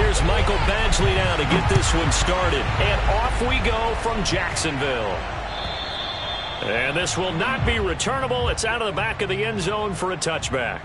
Here's Michael Badgley now to get this one started. And off we go from Jacksonville. And this will not be returnable. It's out of the back of the end zone for a touchback.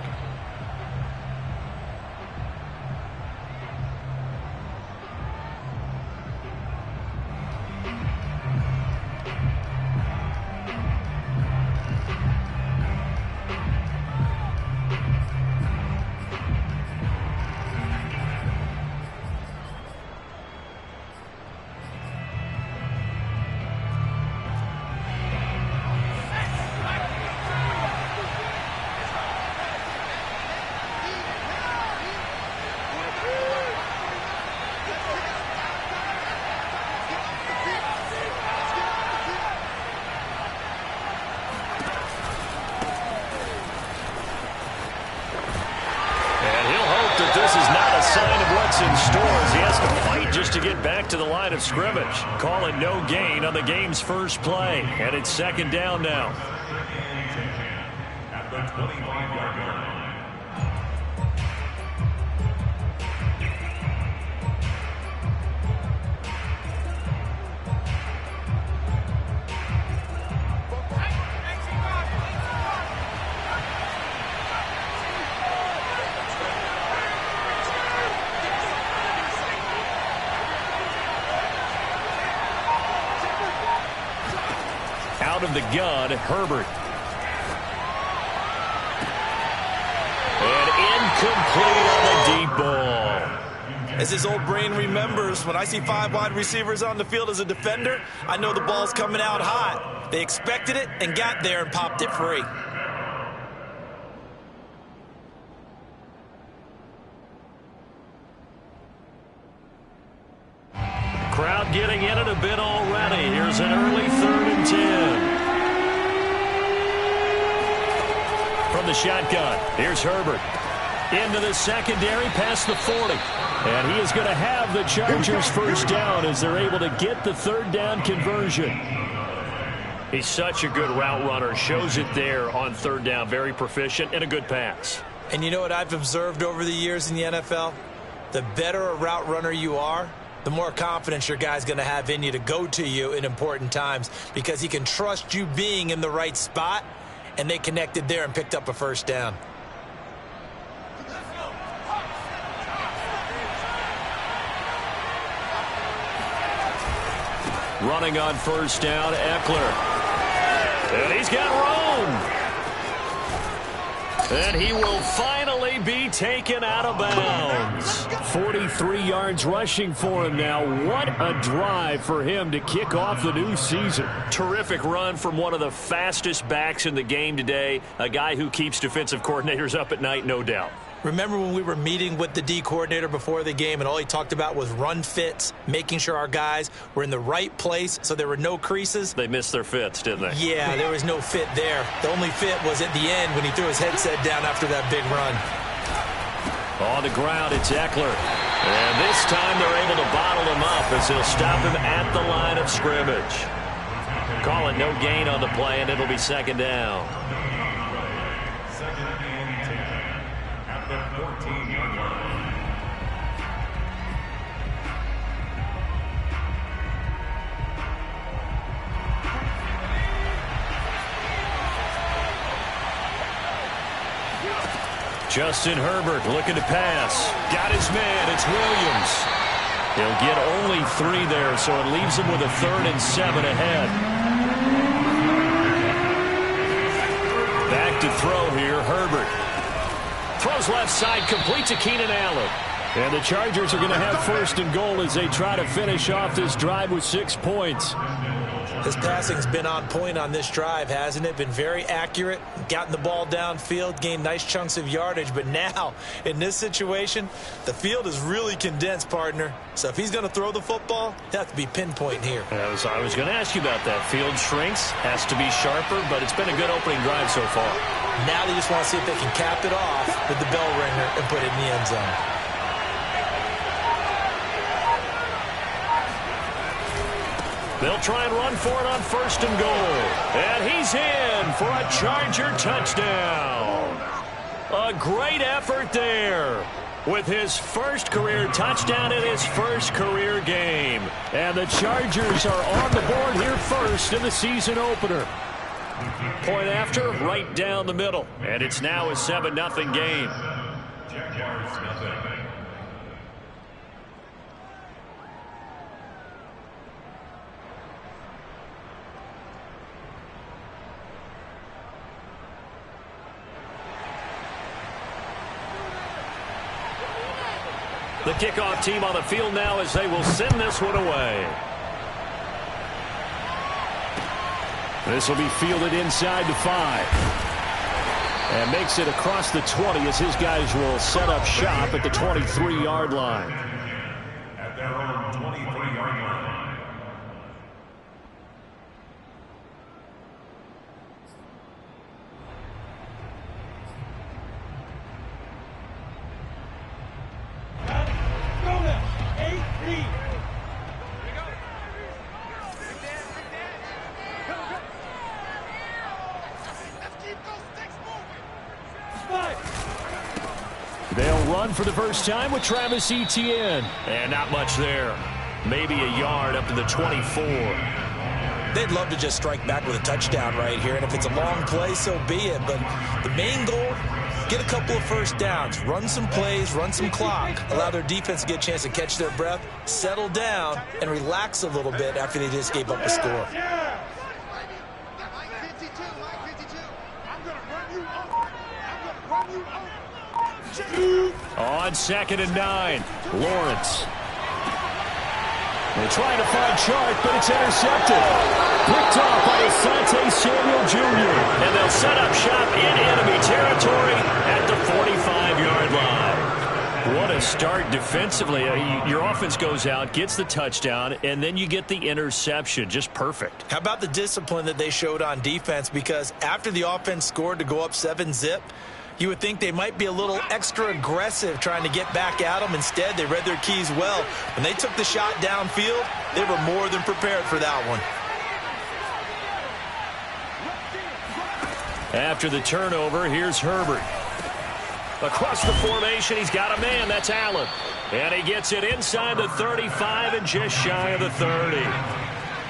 In stores. He has to fight just to get back to the line of scrimmage. Call it no gain on the game's first play. And it's second down now. At the 25-yard line. Out of the gun, Herbert. And incomplete on the deep ball. As his old brain remembers, when I see 5 wide receivers on the field as a defender, I know the ball's coming out hot. They expected it and got there and popped it free. Crowd getting in it a bit already. Here's an early 3rd and 10. From the shotgun, here's Herbert. Into the secondary, past the 40. And he is going to have the Chargers first down as they're able to get the 3rd down conversion. He's such a good route runner. Shows it there on 3rd down. Very proficient and a good pass. And you know what I've observed over the years in the NFL? The better a route runner you are, the more confidence your guy's going to have in you to go to you in important times because he can trust you being in the right spot, and they connected there and picked up a first down. Running on first down, Eckler. And he's got room. And he will finally be taken out of bounds. 43 yards rushing for him now. What a drive for him to kick off the new season. Terrific run from one of the fastest backs in the game today. A guy who keeps defensive coordinators up at night, no doubt. Remember when we were meeting with the D coordinator before the game and all he talked about was run fits, making sure our guys were in the right place so there were no creases? They missed their fits, didn't they? Yeah, there was no fit there. The only fit was at the end when he threw his headset down after that big run. On the ground, it's Eckler. And this time they're able to bottle him up as they'll stop him at the line of scrimmage. Call it no gain on the play, and it'll be second down. Justin Herbert looking to pass. Got his man. It's Williams. He'll get only 3 there, so it leaves him with a 3rd and 7 ahead. Back to throw here, Herbert. Throws left side, complete to Keenan Allen. And the Chargers are going to have 1st and goal as they try to finish off this drive with 6 points. His passing's been on point on this drive, hasn't it? Been very accurate, gotten the ball downfield, gained nice chunks of yardage. But now, in this situation, the field is really condensed, partner. So if he's going to throw the football, he'll have to be pinpoint here. I was going to ask you about that. Field shrinks, has to be sharper, but it's been a good opening drive so far. Now they just want to see if they can cap it off with the bell ringer and put it in the end zone. They'll try and run for it on 1st and goal. And he's in for a Charger touchdown. A great effort there. with his first career touchdown in his first career game. And the Chargers are on the board here first in the season opener. Point after, right down the middle. And it's now a 7-0 game. The kickoff team on the field now as they will send this one away. This will be fielded inside the 5. And makes it across the 20 as his guys will set up shop at the 23-yard line. At their own 23-yard line. They'll run for the first time with Travis Etienne. And not much there. Maybe a yard up to the 24. They'd love to just strike back with a touchdown right here. And if it's a long play, so be it. But the main goal, get a couple of first downs. Run some plays, run some clock. Allow their defense to get a chance to catch their breath, settle down, and relax a little bit after they just gave up a score. On 2nd and 9, Lawrence. They're trying to find Chark, but it's intercepted. Picked off by Asante Samuel Jr. And they'll set up shop in enemy territory at the 45-yard line. What a start defensively. Your offense goes out, gets the touchdown, and then you get the interception. Just perfect. How about the discipline that they showed on defense? Because after the offense scored to go up 7-zip, you would think they might be a little extra aggressive trying to get back at them. Instead, they read their keys well. When they took the shot downfield, they were more than prepared for that one. After the turnover, here's Herbert. Across the formation, he's got a man. That's Allen. And he gets it inside the 35 and just shy of the 30.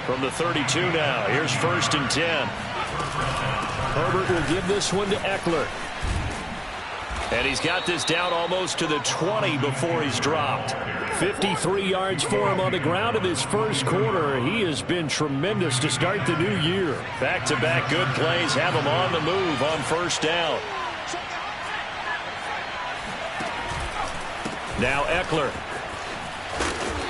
From the 32 now, here's 1st and 10. Herbert will give this one to Eckler. And he's got this down almost to the 20 before he's dropped. 53 yards for him on the ground in his first quarter. He has been tremendous to start the new year. Back-to-back good plays have him on the move on 1st down. Now Eckler.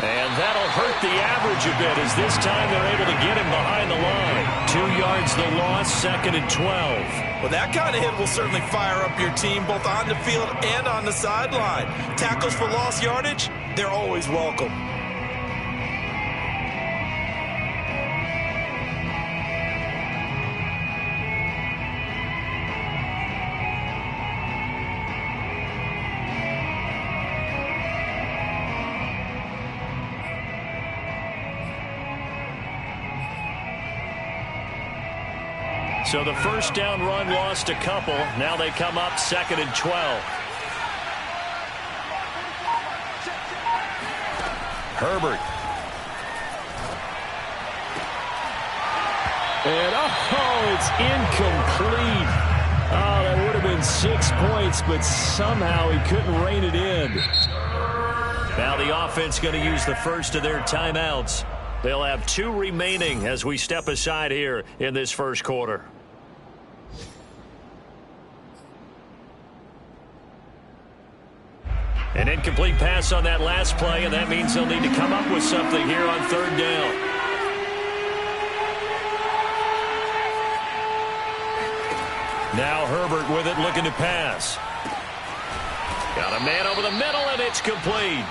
And that'll hurt the average a bit as this time they're able to get him behind the line. 2 yards the loss, 2nd and 12. Well, that kind of hit will certainly fire up your team both on the field and on the sideline. Tackles for lost yardage, they're always welcome. So the 1st down run lost a couple. Now they come up 2nd and 12. Herbert. And it's incomplete. Oh, that would have been 6 points, but somehow he couldn't rein it in. Now the offense going to use the first of their timeouts. They'll have 2 remaining as we step aside here in this first quarter. An incomplete pass on that last play, and that means they'll need to come up with something here on 3rd down. Now Herbert with it, looking to pass. Got a man over the middle, and it's complete.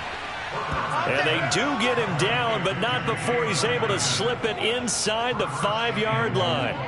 And they do get him down, but not before he's able to slip it inside the 5-yard line.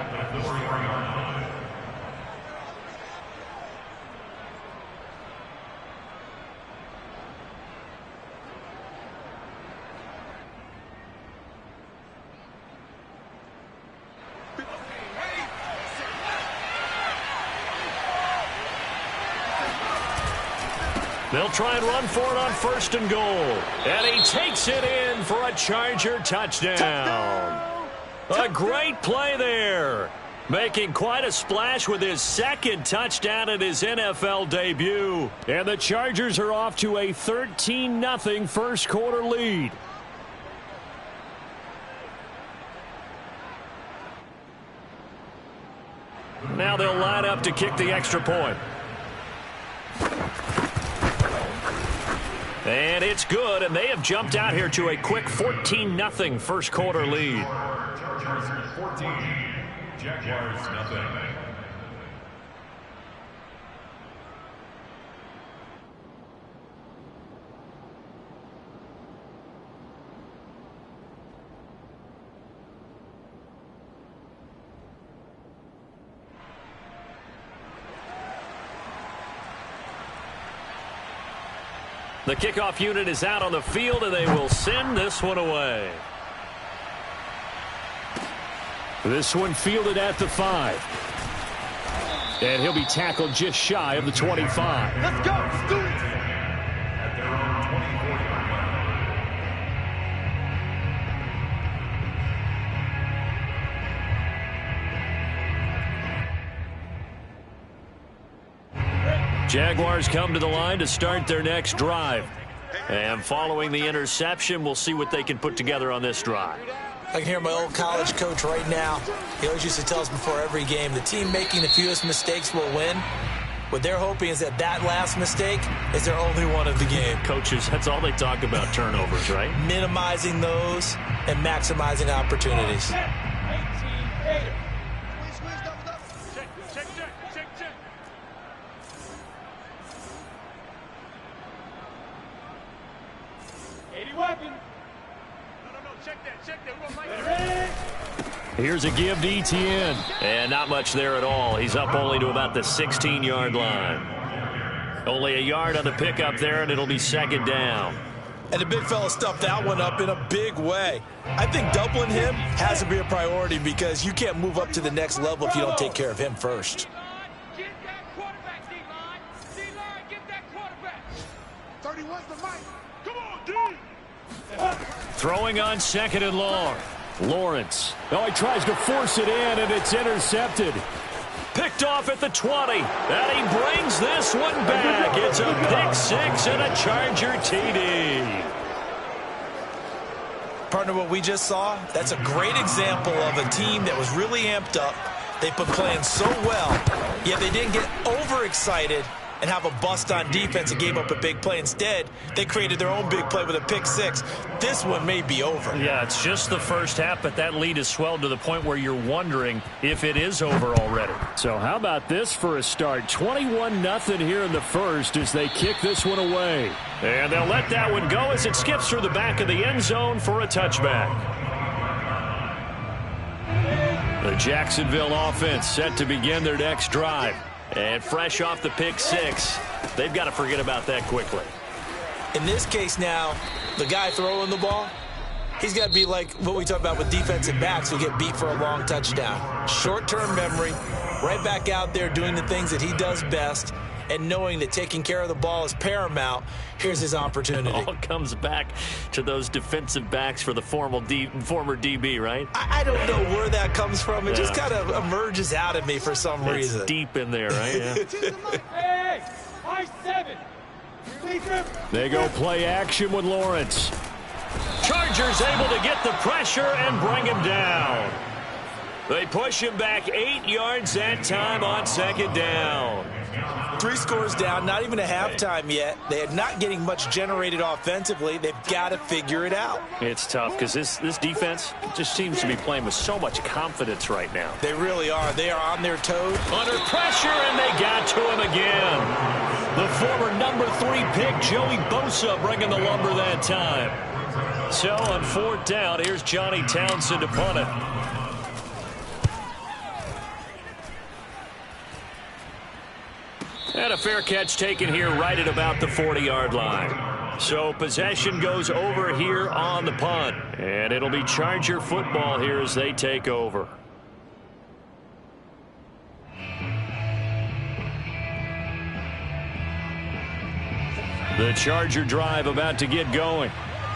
They'll try and run for it on 1st and goal. And he takes it in for a Charger touchdown. A great play there. Making quite a splash with his 2nd touchdown in his NFL debut. And the Chargers are off to a 13-0 first quarter lead. Now they'll line up to kick the extra point. And it's good, and they have jumped out here to a quick 14-0 first quarter lead. Chargers 14, Jaguars nothing. The kickoff unit is out on the field, and they will send this one away. This one fielded at the 5. And he'll be tackled just shy of the 25. Let's go. Let's do it. At their own 24-yard line. Jaguars come to the line to start their next drive. And following the interception, we'll see what they can put together on this drive. I can hear my old college coach right now. He always used to tell us before every game, the team making the fewest mistakes will win. What they're hoping is that last mistake is their only one of the game. Coaches, that's all they talk about, turnovers, right? Minimizing those and maximizing opportunities. Here's a give to Etienne. And not much there at all. He's up only to about the 16-yard line. Only a yard on the pickup there, and it'll be 2nd down. And the big fella stuffed that one up in a big way. I think doubling him has to be a priority because you can't move up to the next level if you don't take care of him first. Get that quarterback, D-line. D-line, get that quarterback. 31's the mic. Come on, D. Throwing on 2nd and long. Lawrence. Oh, he tries to force it in, and it's intercepted. Picked off at the 20. And he brings this one back. It's a pick 6 and a Charger TD. Partner, what we just saw, that's a great example of a team that was really amped up. They've been playing so well, yet they didn't get overexcited and have a bust on defense and gave up a big play. Instead, they created their own big play with a pick 6. This one may be over. Yeah, it's just the first half, but that lead has swelled to the point where you're wondering if it is over already. So how about this for a start? 21-0 here in the first as they kick this one away. And they'll let that one go as it skips through the back of the end zone for a touchback. The Jacksonville offense set to begin their next drive. And fresh off the pick 6, they've got to forget about that quickly. In this case now, the guy throwing the ball, he's got to be like what we talk about with defensive backs who get beat for a long touchdown. Short-term memory, right back out there doing the things that he does best, and knowing that taking care of the ball is paramount. Here's his opportunity. It all comes back to those defensive backs for the former DB, right? I don't know where that comes from. It just kind of emerges out of me for some reason. It's deep in there, right? Yeah. Hey, I-7. They go play action with Lawrence. Chargers able to get the pressure and bring him down. They push him back 8 yards that time on 2nd down. 3 scores down, not even a halftime yet. They are not getting much generated offensively. They've got to figure it out. It's tough because this defense just seems to be playing with so much confidence right now. They really are. They are on their toes. Under pressure, and they got to him again. The former number 3 pick, Joey Bosa, bringing the lumber that time. So on 4th down, here's Johnny Townsend to punt it. And a fair catch taken here right at about the 40-yard line. So possession goes over here on the punt. And it'll be Charger football here as they take over. The Charger drive about to get going.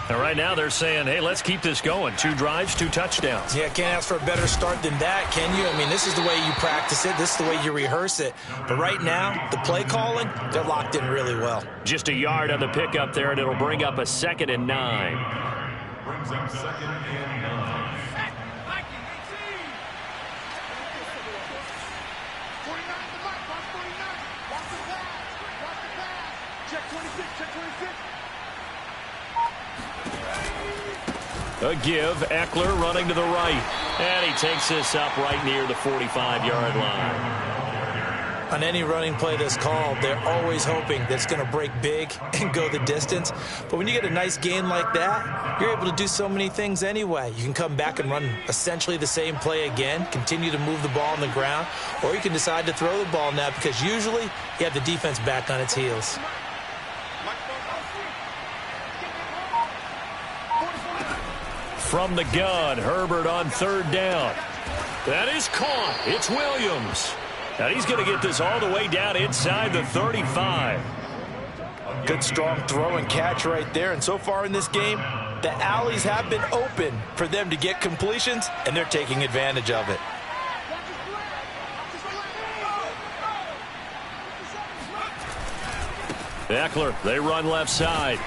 And right now they're saying, hey, let's keep this going. 2 drives, 2 touchdowns. Yeah, can't ask for a better start than that, can you? I mean, this is the way you practice it. This is the way you rehearse it. But right now, the play calling, they're locked in really well. Just a yard on the pickup there, and it'll bring up a 2nd and 9. Brings up 2nd and 9. 49 the mic, watch 49. Watch the pass. Watch the pass. Check 26, check 26. A give, Eckler running to the right. And he takes this up right near the 45-yard line. On any running play that's called, they're always hoping that it's going to break big and go the distance. But when you get a nice gain like that, you're able to do so many things anyway. You can come back and run essentially the same play again, continue to move the ball on the ground, or you can decide to throw the ball now because usually you have the defense back on its heels. From the gun, Herbert on 3rd down. That is caught. It's Williams. And he's going to get this all the way down inside the 35. Good, strong throw and catch right there. And so far in this game, the alleys have been open for them to get completions, and they're taking advantage of it. Eckler, they run left side.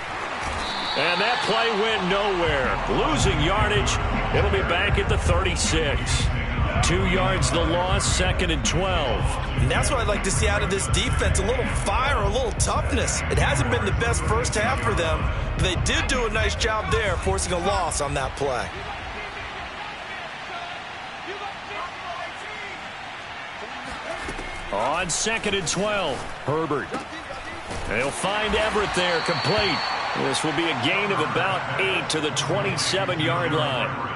And that play went nowhere. Losing yardage. It'll be back at the 36. 2 yards the loss, 2nd and 12. And that's what I'd like to see out of this defense, a little fire, a little toughness. It hasn't been the best first half for them, but they did do a nice job there, forcing a loss on that play. On 2nd and 12, Herbert. They'll find Everett there, complete. This will be a gain of about 8 to the 27-yard line.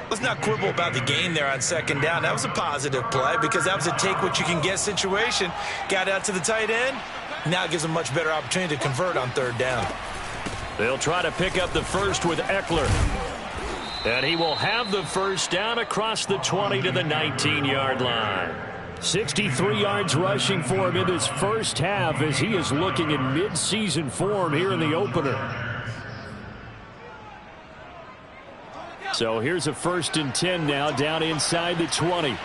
Let's not quibble about the gain there on 2nd down. That was a positive play because that was a take-what-you-can-get situation. Got out to the tight end. Now it gives them a much better opportunity to convert on 3rd down. They'll try to pick up the first with Eckler. And he will have the first down across the 20 to the 19-yard line. 63 yards rushing for him in his first half as he is looking in mid-season form here in the opener. So here's a 1st and 10 now down inside the 20.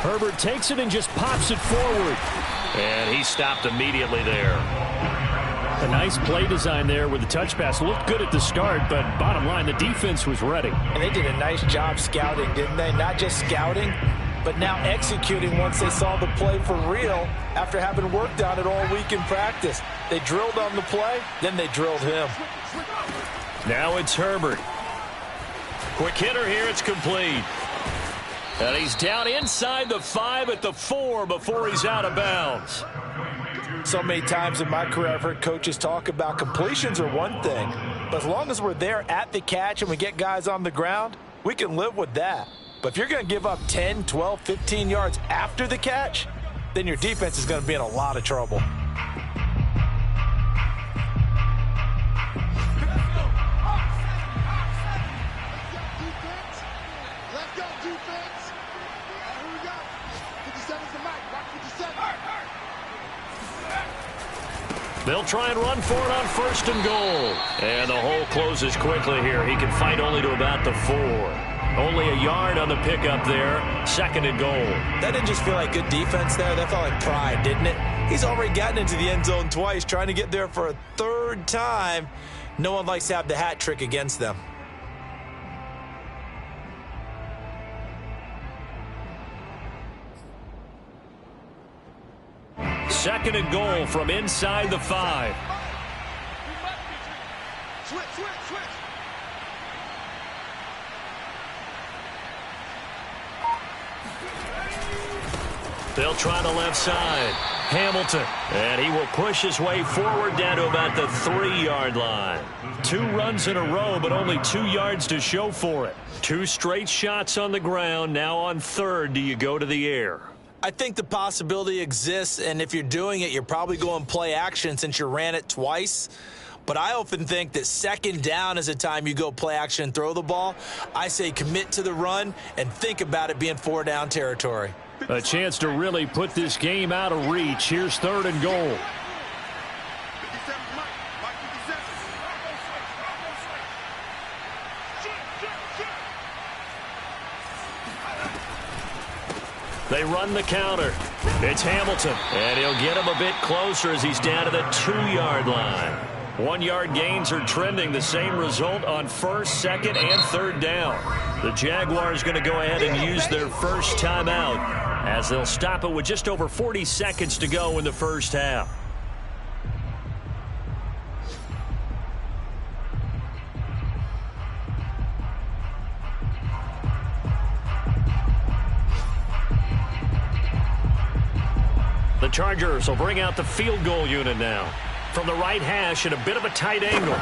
Herbert takes it and just pops it forward. And he stopped immediately there. A nice play design there with the touch pass. Looked good at the start, but bottom line, the defense was ready. And they did a nice job scouting, didn't they? Not just scouting, but now executing once they saw the play for real after having worked on it all week in practice. They drilled on the play, then they drilled him. Now it's Herbert. Quick hitter here, it's complete. And he's down inside the 5 at the 4 before he's out of bounds. So many times in my career I've heard coaches talk about completions are one thing, but as long as we're there at the catch and we get guys on the ground, we can live with that. But if you're going to give up 10, 12, 15 yards after the catch, then your defense is going to be in a lot of trouble. Let's go, defense. Here we go. 57's the mic. Watch 57. They'll try and run for it on 1st and goal. And the hole closes quickly here. He can fight only to about the 4. Only a yard on the pickup there. 2nd and goal. That didn't just feel like good defense there. That felt like pride, didn't it? He's already gotten into the end zone twice, trying to get there for a 3rd time. No one likes to have the hat trick against them. Second and goal from inside the 5. Switch, switch, switch. They'll try the left side. Hamilton. And he will push his way forward down to about the 3-yard line. 2 runs in a row, but only 2 yards to show for it. 2 straight shots on the ground. Now on 3rd, do you go to the air? I think the possibility exists, and if you're doing it, you're probably going play action since you ran it twice. But I often think that second down is a time you go play action and throw the ball. I say commit to the run and think about it being 4-down territory. A chance to really put this game out of reach. Here's 3rd and goal. They run the counter. It's Hamilton, and he'll get him a bit closer as he's down to the 2-yard line. 1-yard gains are trending. The same result on 1st, 2nd, and 3rd down. The Jaguars going to go ahead and use their first timeout as they'll stop it with just over 40 seconds to go in the first half. The Chargers will bring out the field goal unit now. From the right hash at a bit of a tight angle.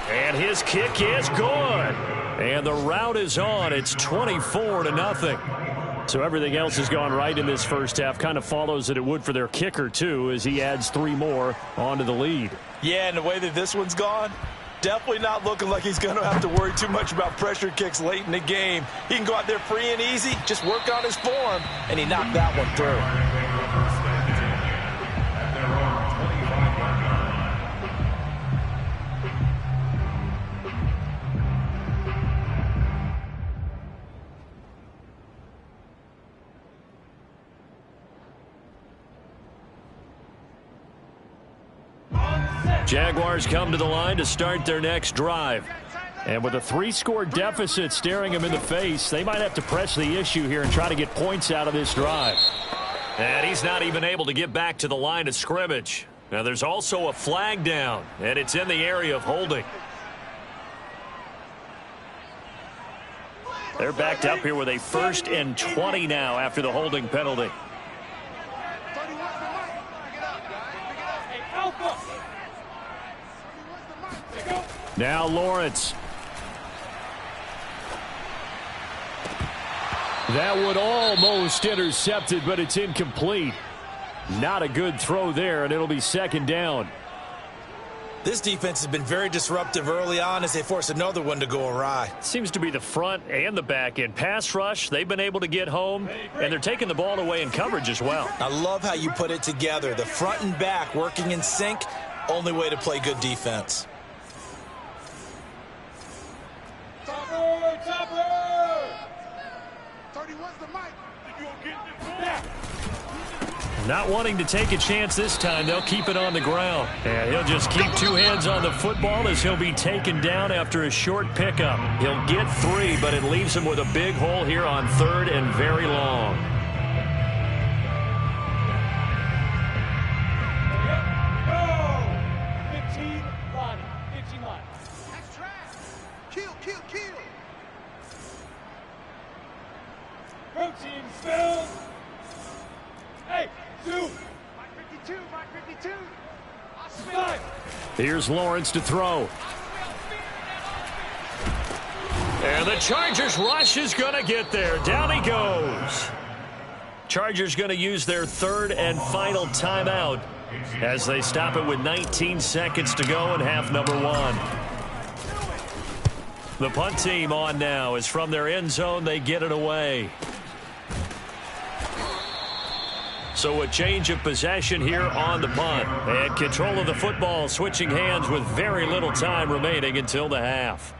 And his kick is good. And the route is on. It's 24-0. So everything else has gone right in this first half. Kind of follows that it would for their kicker, too, as he adds 3 more onto the lead. Yeah, and the way that this one's gone, definitely not looking like he's going to have to worry too much about pressure kicks late in the game. He can go out there free and easy, just work on his form, and he knocked that one through. Jaguars come to the line to start their next drive. And with a 3-score deficit staring them in the face, they might have to press the issue here and try to get points out of this drive. And he's not even able to get back to the line of scrimmage. Now there's also a flag down, and it's in the area of holding. They're backed up here with a 1st and 20 now after the holding penalty. Now Lawrence. That would almost intercepted, but it's incomplete. Not a good throw there, and it'll be 2nd down. This defense has been very disruptive early on as they force another one to go awry. Seems to be the front and the back end. Pass rush, they've been able to get home, and they're taking the ball away in coverage as well. I love how you put it together. The front and back working in sync, only way to play good defense. Not wanting to take a chance this time, they'll keep it on the ground. And he'll just keep 2 hands on the football as he'll be taken down after a short pickup. He'll get 3, but it leaves him with a big hole here on 3rd and very long. Here's Lawrence to throw. And the Chargers rush is going to get there. Down he goes. Chargers going to use their 3rd and final timeout as they stop it with 19 seconds to go in half number 1. The punt team on now is from their end zone. They get it away. So a change of possession here on the punt. And control of the football, switching hands with very little time remaining until the half.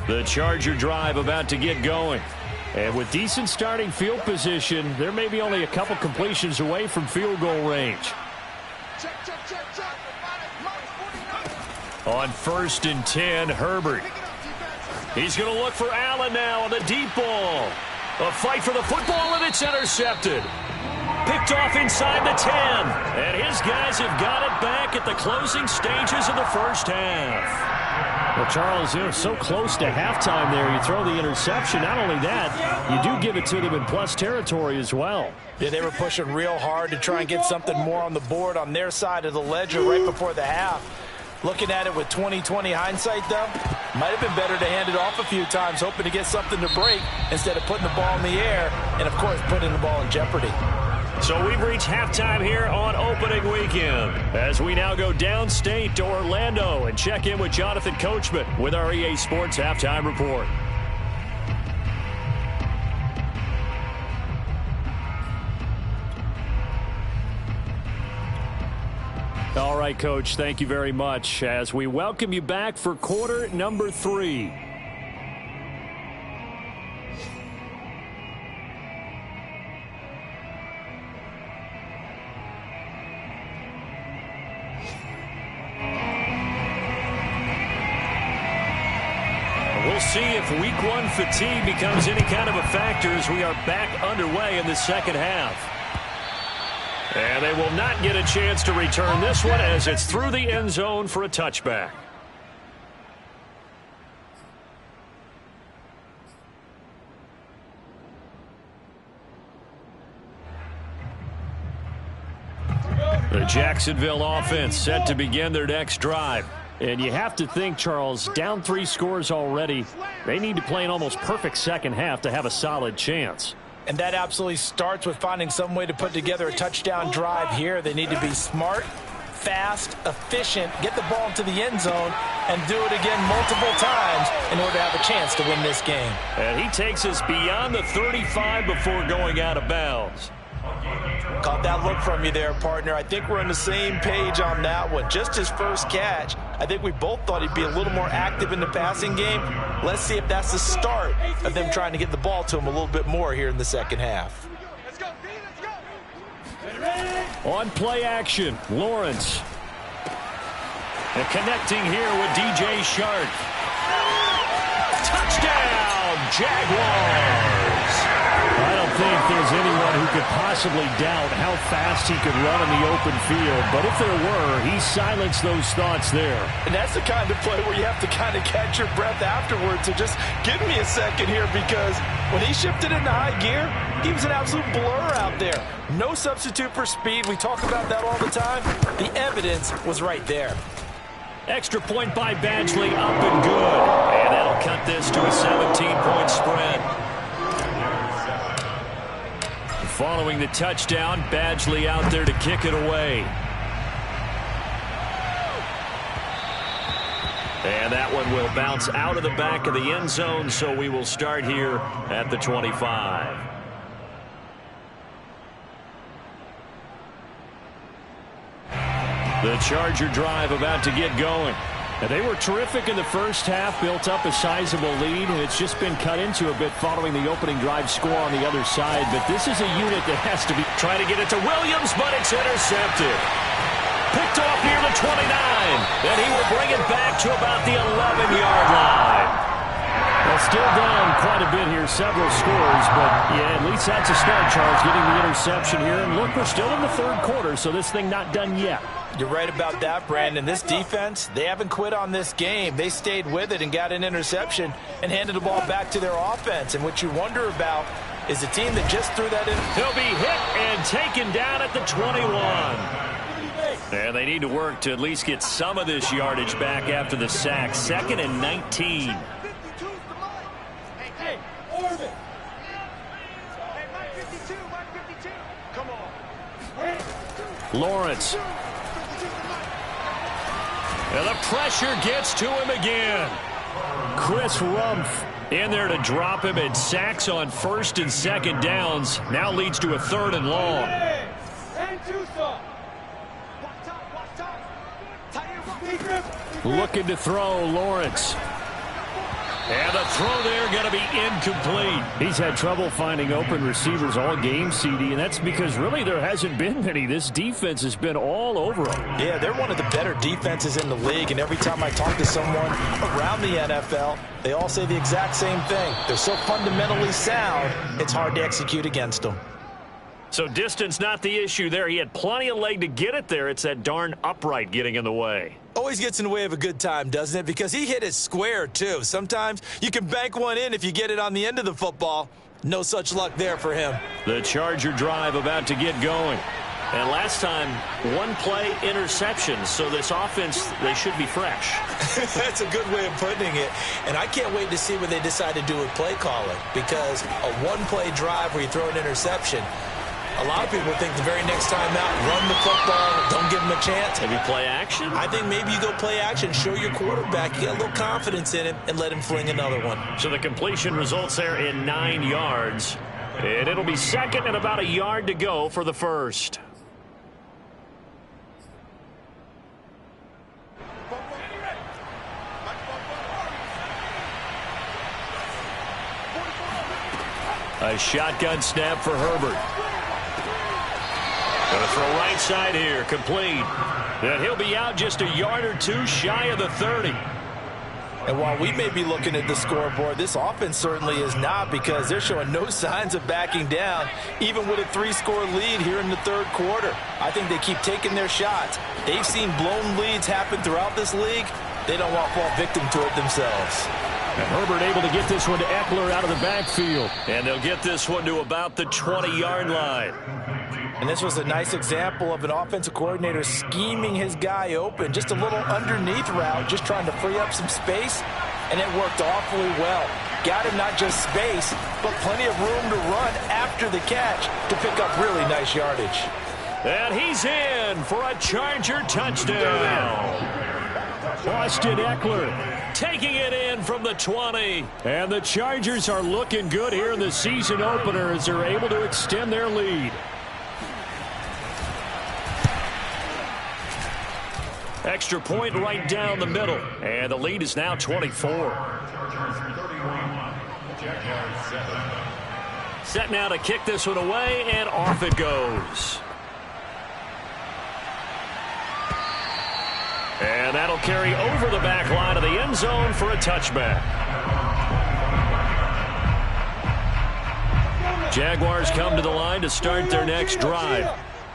The Charger drive about to get going. And with decent starting field position, there may be only a couple completions away from field goal range. On 1st and 10, Herbert. He's going to look for Allen now on the deep ball. A fight for the football, and it's intercepted. Picked off inside the 10. And his guys have got it back at the closing stages of the first half. Well, Charles, you're so close to halftime there. You throw the interception. Not only that, you do give it to them in plus territory as well. Yeah, they were pushing real hard to try and get something more on the board on their side of the ledger right before the half. Looking at it with 20/20 hindsight, though, might have been better to hand it off a few times, hoping to get something to break instead of putting the ball in the air and, of course, putting the ball in jeopardy. So we've reached halftime here on opening weekend as we now go downstate to Orlando and check in with Jonathan Coachman with our EA Sports Halftime Report. All right, Coach, thank you very much as we welcome you back for quarter number 3. We'll see if week 1 fatigue becomes any kind of a factor as we are back underway in the second half. And they will not get a chance to return this one as it's through the end zone for a touchback. The Jacksonville offense set to begin their next drive. And you have to think, Charles, down 3 scores already. They need to play an almost perfect second half to have a solid chance. And that absolutely starts with finding some way to put together a touchdown drive here. They need to be smart, fast, efficient, get the ball into the end zone, and do it again multiple times in order to have a chance to win this game. And he takes us beyond the 35 before going out of bounds. Caught that look from you there, partner. I think we're on the same page on that one. Just his first catch, I think we both thought he'd be a little more active in the passing game. Let's see if that's the start of them trying to get the ball to him a little bit more here in the second half. Let's go, B, let's go. On play action, Lawrence. And connecting here with DJ Shark. Touchdown, Jaguars! I don't think there's anyone who could possibly doubt how fast he could run in the open field. But if there were, he silenced those thoughts there. And that's the kind of play where you have to kind of catch your breath afterwards. So just give me a second here, because when he shifted into high gear, he was an absolute blur out there. No substitute for speed. We talk about that all the time. The evidence was right there. Extra point by Badgley, up and good. And that'll cut this to a 17-point spread. Following the touchdown, Badgley out there to kick it away. And that one will bounce out of the back of the end zone, so we will start here at the 25. The Charger drive about to get going. And they were terrific in the first half, built up a sizable lead, and it's just been cut into a bit following the opening drive score on the other side. But this is a unit that has to be trying to get it to Williams, but it's intercepted. Picked off near the 29, and he will bring it back to about the 11-yard line. Well, still down quite a bit here, several scores, but yeah, at least that's a start, Charles, getting the interception here. And look, we're still in the third quarter, so this thing not done yet. You're right about that, Brandon. This defense, they haven't quit on this game. They stayed with it and got an interception and handed the ball back to their offense. And what you wonder about is the team that just threw that in. He'll be hit and taken down at the 21. And they need to work to at least get some of this yardage back after the sack. 2nd and 19. Hey, Orbit. Hey, Mike 52, Mike 52. Come on. Lawrence. And the pressure gets to him again. Chris Rumph in there to drop him, and sacks on 1st and 2nd downs. Now leads to a 3rd and long. Looking to throw, Lawrence. And the throw there going to be incomplete. He's had trouble finding open receivers all game, CD, and that's because really there hasn't been many. This defense has been all over them. Yeah, they're one of the better defenses in the league, and every time I talk to someone around the NFL, they all say the exact same thing. They're so fundamentally sound, it's hard to execute against them. So distance not the issue there. He had plenty of leg to get it there. It's that darn upright getting in the way. Always gets in the way of a good time, doesn't it? Because he hit it square, too. Sometimes you can bank one in if you get it on the end of the football. No such luck there for him. The Charger drive about to get going. And last time, one play interception. So this offense, they should be fresh. That's a good way of putting it. And I can't wait to see what they decide to do with play calling, because a one-play drive where you throw an interception, a lot of people think the very next time out, run the football, don't give them a chance. Maybe play action? I think maybe you go play action, show your quarterback, you get a little confidence in him, and let him fling another one. So the completion results there in 9 yards. And it'll be second and about a yard to go for the first. A shotgun snap for Herbert. Going to throw right side here, complete. And he'll be out just a yard or two shy of the 30. And while we may be looking at the scoreboard, this offense certainly is not, because they're showing no signs of backing down, even with a 3-score lead here in the third quarter. I think they keep taking their shots. They've seen blown leads happen throughout this league. They don't want to fall victim to it themselves. And Herbert able to get this one to Eckler out of the backfield. And they'll get this one to about the 20-yard line. And this was a nice example of an offensive coordinator scheming his guy open. Just a little underneath route, just trying to free up some space, and it worked awfully well. Got him not just space, but plenty of room to run after the catch to pick up really nice yardage. And he's in for a Charger touchdown. Austin Eckler taking it in from the 20. And the Chargers are looking good here in the season opener as they're able to extend their lead. Extra point right down the middle. And the lead is now 24. Set now to kick this one away, and off it goes. And that'll carry over the back line of the end zone for a touchback. Jaguars come to the line to start their next drive.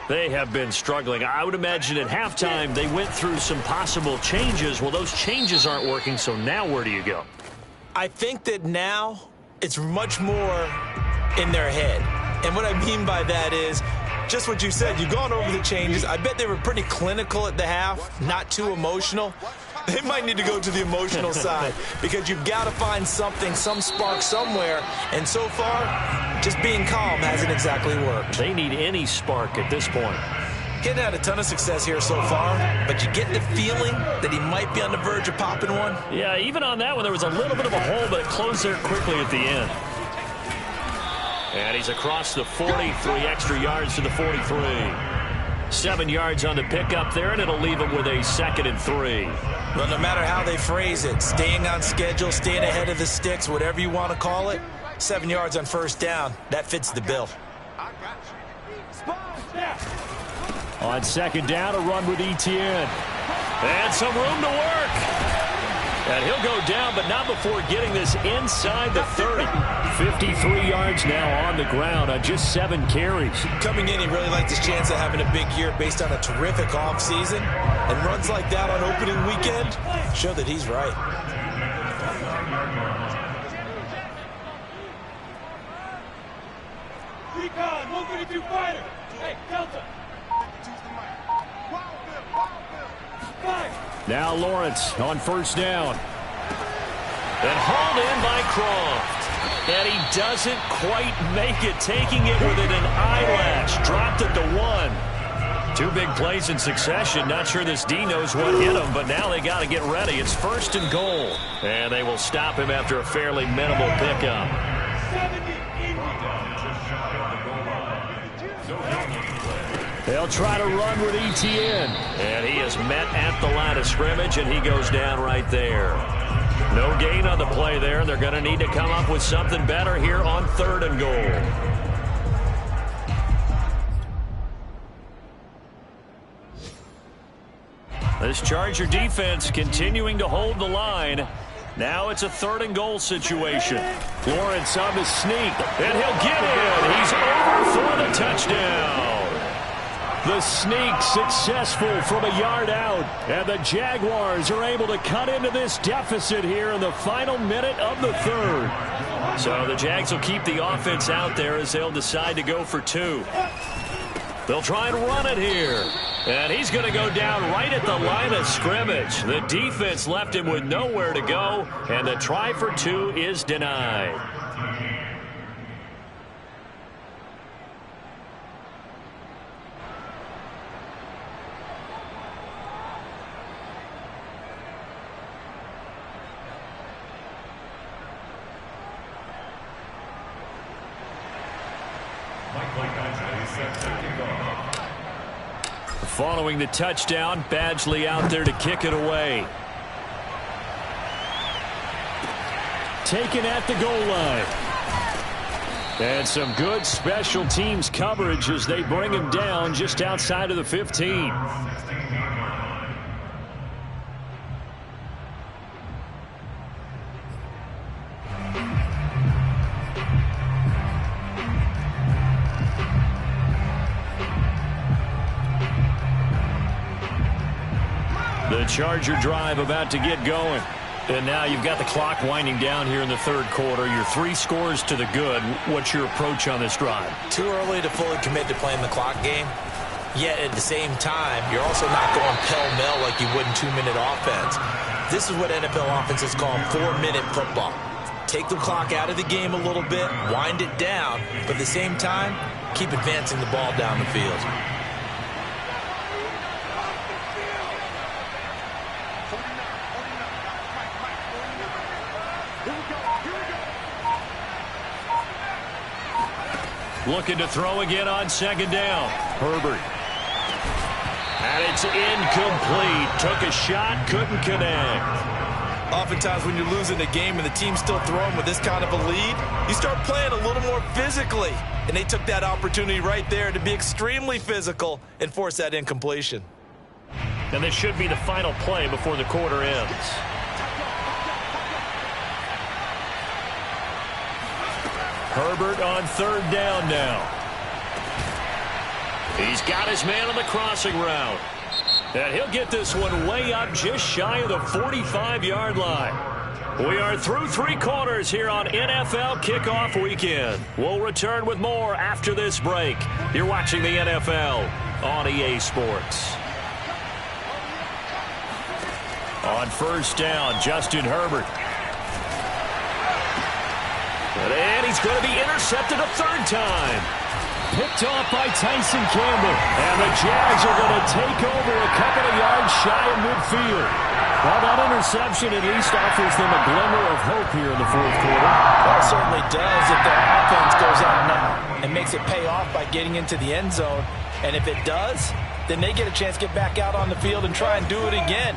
They have been struggling. I would imagine at halftime they went through some possible changes. Well, those changes aren't working, so now where do you go? I think that now it's much more in their head. And what I mean by that is just what you said. You've gone over the changes. I bet they were pretty clinical at the half, not too emotional. They might need to go to the emotional side, because you've got to find something, some spark somewhere. And so far, just being calm hasn't exactly worked. They need any spark at this point. Getting had a ton of success here so far, but you get the feeling that he might be on the verge of popping one. Yeah, even on that one, there was a little bit of a hole, but it closed there quickly at the end. And he's across the 40, 3 extra yards to the 43. 7 yards on the pickup there, and it'll leave him with a 2nd and 3. Well, no matter how they phrase it, staying on schedule, staying ahead of the sticks, whatever you want to call it, 7 yards on first down, that fits the bill. On second down, a run with Etienne. And some room to work. And he'll go down, but not before getting this inside the 30. 53 yards now on the ground on just 7 carries. Coming in, he really liked his chance of having a big year based on a terrific offseason. And runs like that on opening weekend show that he's right. Recon, 132 fighter. Hey, Delta. Now Lawrence on first down. And hauled in by Croft. And he doesn't quite make it, taking it within an eyelash. Dropped it to 1. 2 big plays in succession. Not sure this D knows what hit him, but now they got to get ready. It's 1st and goal. And they will stop him after a fairly minimal pickup. They'll try to run with Etienne. And he is met at the line of scrimmage, and he goes down right there. No gain on the play there. They're going to need to come up with something better here on 3rd and goal. This Charger defense continuing to hold the line. Now it's a 3rd and goal situation. Lawrence on the sneak, and he'll get in. He's over for the touchdown. The sneak successful from a yard out. And the Jaguars are able to cut into this deficit here in the final minute of the 3rd. So the Jags will keep the offense out there as they'll decide to go for 2. They'll try and run it here. And he's going to go down right at the line of scrimmage. The defense left him with nowhere to go, and the try for 2 is denied. Following the touchdown, Badgley out there to kick it away. Taken at the goal line. And some good special teams coverage as they bring him down just outside of the 15. The Charger drive about to get going. And now you've got the clock winding down here in the third quarter. You're 3 scores to the good. What's your approach on this drive? Too early to fully commit to playing the clock game. Yet at the same time, you're also not going pell-mell like you would in 2-minute offense. This is what NFL offenses call 4-minute football. Take the clock out of the game a little bit, wind it down, but at the same time, keep advancing the ball down the field. Looking to throw again on second down. Herbert. And it's incomplete. Took a shot, couldn't connect. Oftentimes when you're losing a game and the team's still throwing with this kind of a lead, you start playing a little more physically. And they took that opportunity right there to be extremely physical and force that incompletion. And this should be the final play before the quarter ends. Herbert on third down now. He's got his man on the crossing route. And he'll get this one way up just shy of the 45-yard line. We are through 3 quarters here on NFL Kickoff Weekend. We'll return with more after this break. You're watching the NFL on EA Sports. On first down, Justin Herbert. And he's going to be intercepted a third time. Picked off by Tyson Campbell. And the Jags are going to take over a couple of yards shy of midfield. Well, that interception at least offers them a glimmer of hope here in the fourth quarter. Well, it certainly does if their offense goes out now and makes it pay off by getting into the end zone. And if it does, then they get a chance to get back out on the field and try and do it again.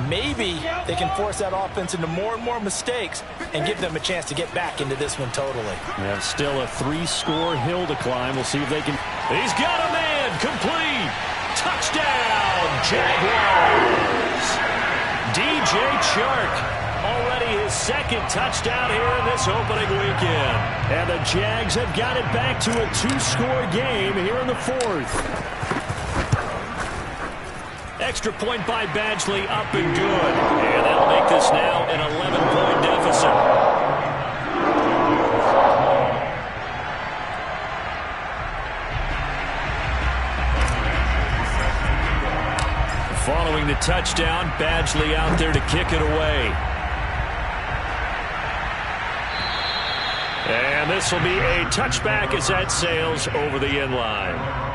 Maybe they can force that offense into more and more mistakes and give them a chance to get back into this one totally. Yeah, still a 3-score hill to climb. We'll see if they can. He's got a man. Complete. Touchdown, Jaguars. DJ Chark. Already his second touchdown here in this opening weekend. And the Jags have got it back to a 2-score game here in the fourth. Extra point by Badgley, up and good. And that'll make this now an 11-point deficit. Following the touchdown, Badgley out there to kick it away. And this will be a touchback as that sails over the end line.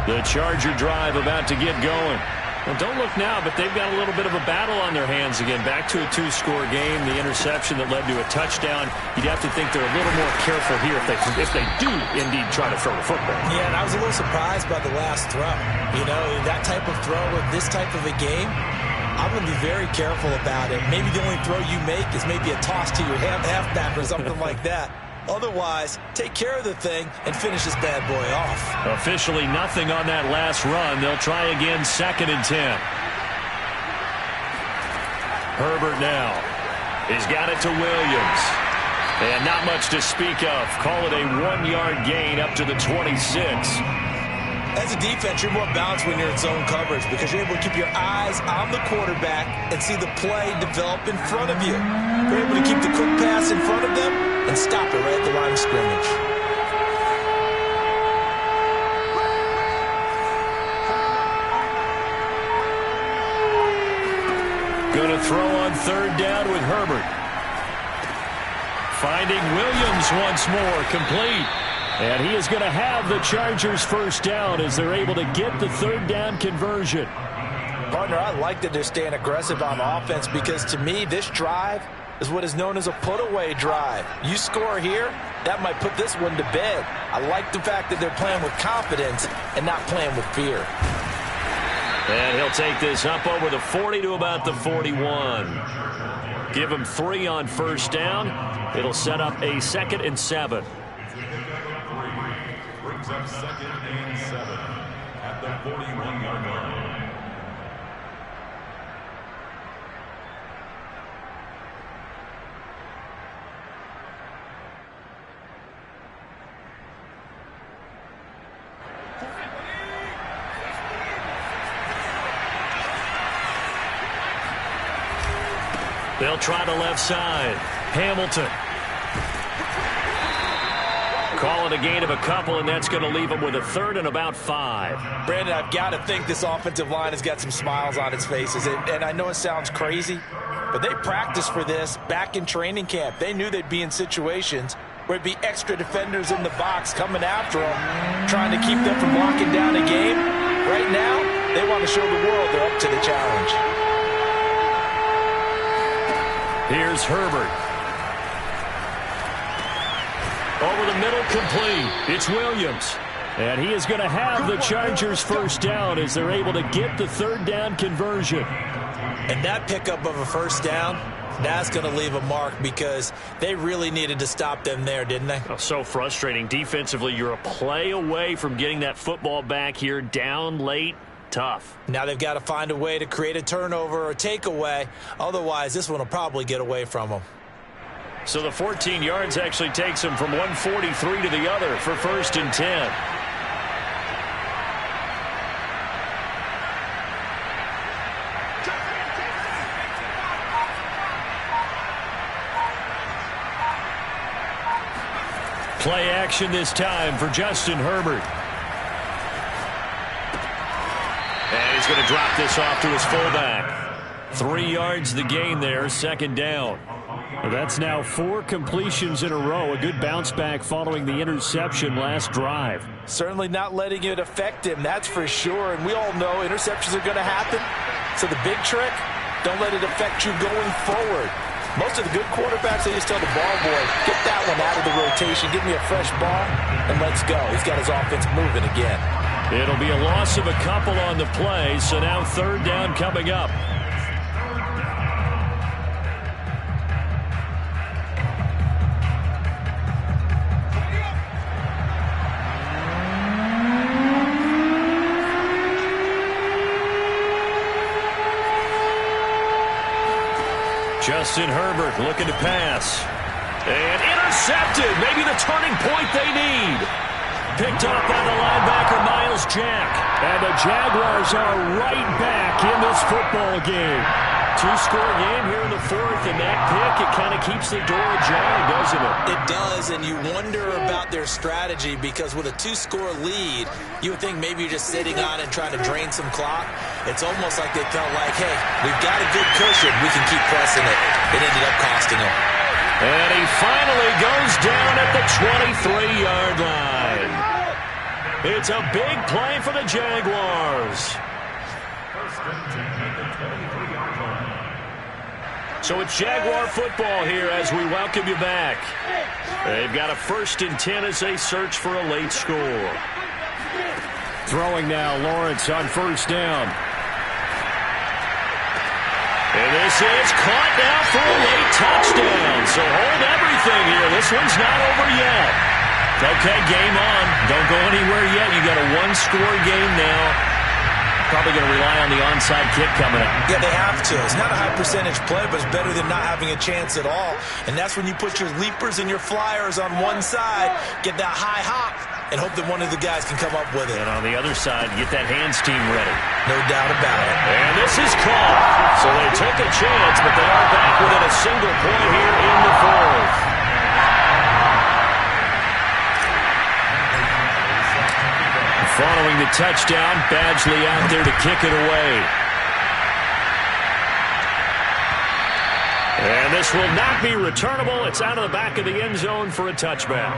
The Charger drive about to get going. Well, don't look now, but they've got a little bit of a battle on their hands again. Back to a 2-score game. The interception that led to a touchdown. You'd have to think they're a little more careful here if they do indeed try to throw the football. Yeah, and I was a little surprised by the last throw. You know, that type of throw with this type of a game, I'm going to be very careful about it. Maybe the only throw you make is maybe a toss to your halfback or something like that. Otherwise, take care of the thing and finish this bad boy off. Officially nothing on that last run. They'll try again, 2nd and 10. Herbert now. He's got it to Williams. And not much to speak of. Call it a 1-yard gain up to the 26. As a defense, you're more balanced when you're in zone coverage because you're able to keep your eyes on the quarterback and see the play develop in front of you. You're able to keep the quick pass in front of them and stop it right at the line of scrimmage. Going to throw on third down with Herbert. Finding Williams once more, complete. And he is going to have the Chargers first down as they're able to get the third down conversion. Partner, I like that they're staying aggressive on offense because to me, this drive is what is known as a put-away drive. You score here, that might put this one to bed. I like the fact that they're playing with confidence and not playing with fear. And he'll take this up over the 40 to about the 41. Give him 3 on first down. It'll set up a 2nd and 7. Brings up 2nd and 7 at the 41-yard line. They'll try the left side. Hamilton. Call it a gain of a couple, and that's going to leave them with a 3rd and about 5. Brandon, I've got to think this offensive line has got some smiles on its faces. And I know it sounds crazy, but they practiced for this back in training camp. They knew they'd be in situations where it'd be extra defenders in the box coming after them, trying to keep them from locking down a game. Right now, they want to show the world they're up to the challenge. Here's Herbert. Over the middle, complete. It's Williams. And he is going to have the Chargers first down as they're able to get the third down conversion. And that pickup of a first down, that's going to leave a mark because they really needed to stop them there, didn't they? Oh, so frustrating. Defensively, you're a play away from getting that football back here down late. Tough. Now they've got to find a way to create a turnover or a takeaway. Otherwise, this one will probably get away from them. So the 14 yards actually takes them from 143 to the other for 1st and 10. Play action this time for Justin Herbert. And he's going to drop this off to his fullback. 3 yards the gain there, 2nd down. Well, that's now 4 completions in a row. A good bounce back following the interception last drive. Certainly not letting it affect him, that's for sure. And we all know interceptions are going to happen. So the big trick, don't let it affect you going forward. Most of the good quarterbacks, they just tell the ball boy, get that one out of the rotation, give me a fresh ball, and let's go. He's got his offense moving again. It'll be a loss of a couple on the play, so now 3rd down coming up. Justin Herbert looking to pass. And intercepted. Maybe the turning point they need. Picked up by the linebacker, Myles Jack. And the Jaguars are right back in this football game. 2-score game here in the 4th, and that pick, it kind of keeps the door ajar, doesn't it? It does, and you wonder about their strategy because with a 2-score lead, you would think maybe you're just sitting on it and trying to drain some clock. It's almost like they felt like, hey, we've got a good cushion. We can keep pressing it. It ended up costing them. And he finally goes down at the 23-yard line. It's a big play for the Jaguars. So it's Jaguar football here as we welcome you back. They've got a 1st and 10 as they search for a late score. Throwing now, Lawrence on 1st down. And this is caught now for a late touchdown. So hold everything here. This one's not over yet. Okay, game on. Don't go anywhere yet. You got a 1-score game now. probably going to rely on the onside kick coming up. Yeah, they have to. It's not a high percentage play, but it's better than not having a chance at all. And that's when you put your leapers and your flyers on one side, get that high hop, and hope that one of the guys can come up with it. And on the other side, get that hands team ready. No doubt about it. And this is caught. So they took a chance, but they are back within a single point here in the fourth. Following the touchdown, Badgley out there to kick it away. And this will not be returnable. It's out of the back of the end zone for a touchback.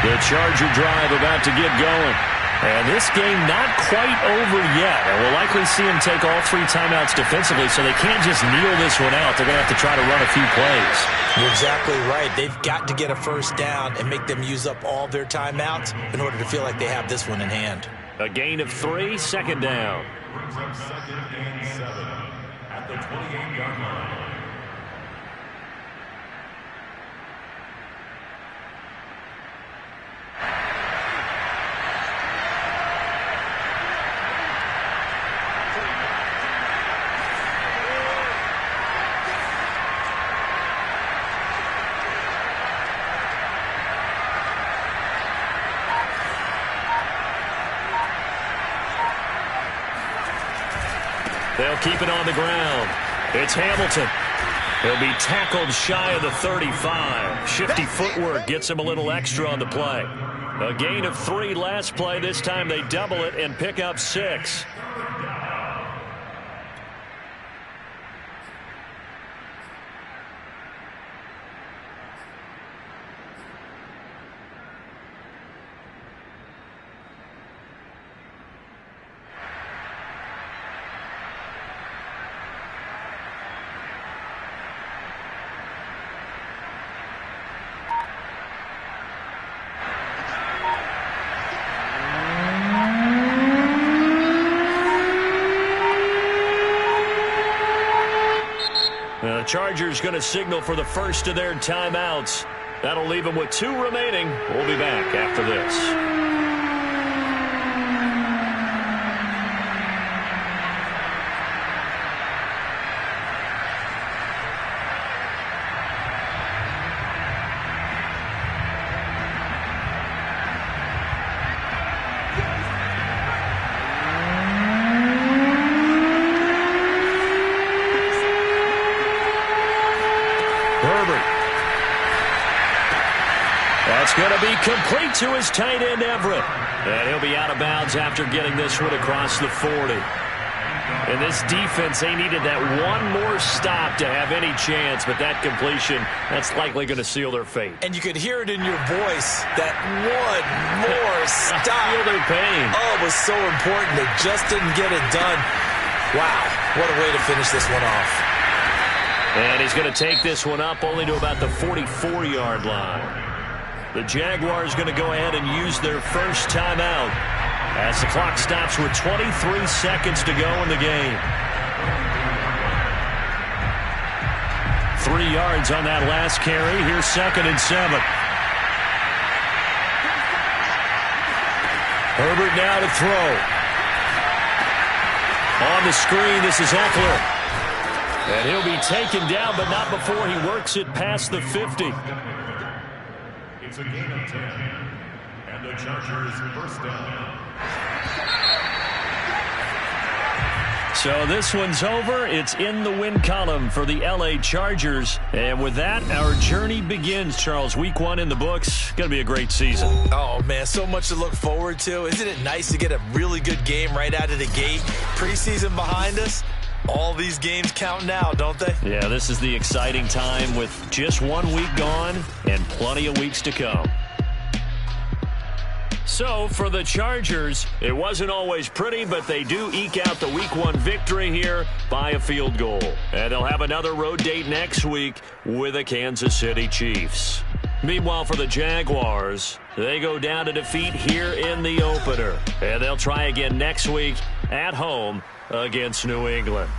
The Charger drive about to get going. And this game not quite over yet. And we'll likely see them take all 3 timeouts defensively, so they can't just kneel this one out. They're going to have to try to run a few plays. You're exactly right. They've got to get a first down and make them use up all their timeouts in order to feel like they have this one in hand. A gain of 3, second down. Brings up 2nd and 7 at the 28-yard line. They'll keep it on the ground. It's Hamilton. He'll be tackled shy of the 35. Shifty footwork gets him a little extra on the play. A gain of 3 last play. This time they double it and pick up 6. The Chargers going to signal for the first of their timeouts. That'll leave them with 2 remaining. We'll be back after this. That's going to be complete to his tight end, Everett. And he'll be out of bounds after getting this one across the 40. And this defense, they needed that one more stop to have any chance, but that completion, that's likely going to seal their fate. And you could hear it in your voice, that one more stop. I feel their pain. Oh, it was so important. They just didn't get it done. Wow, what a way to finish this one off. And he's going to take this one up only to about the 44-yard line. The Jaguars going to go ahead and use their first timeout as the clock stops with 23 seconds to go in the game. 3 yards on that last carry. Here's 2nd and 7. Herbert now to throw. On the screen, this is Eckler. And he'll be taken down, but not before he works it past the 50. It's a gain of 10, and the Chargers first down. So this one's over. It's in the win column for the LA Chargers. And with that, our journey begins, Charles. Week 1 in the books. Going to be a great season. Oh, man, so much to look forward to. Isn't it nice to get a really good game right out of the gate? Preseason behind us. All these games count now, don't they? Yeah, this is the exciting time with just 1 week gone and plenty of weeks to come. So, for the Chargers, it wasn't always pretty, but they do eke out the Week 1 victory here by a field goal. And they'll have another road date next week with the Kansas City Chiefs. Meanwhile, for the Jaguars, they go down to defeat here in the opener. And they'll try again next week at home against New England.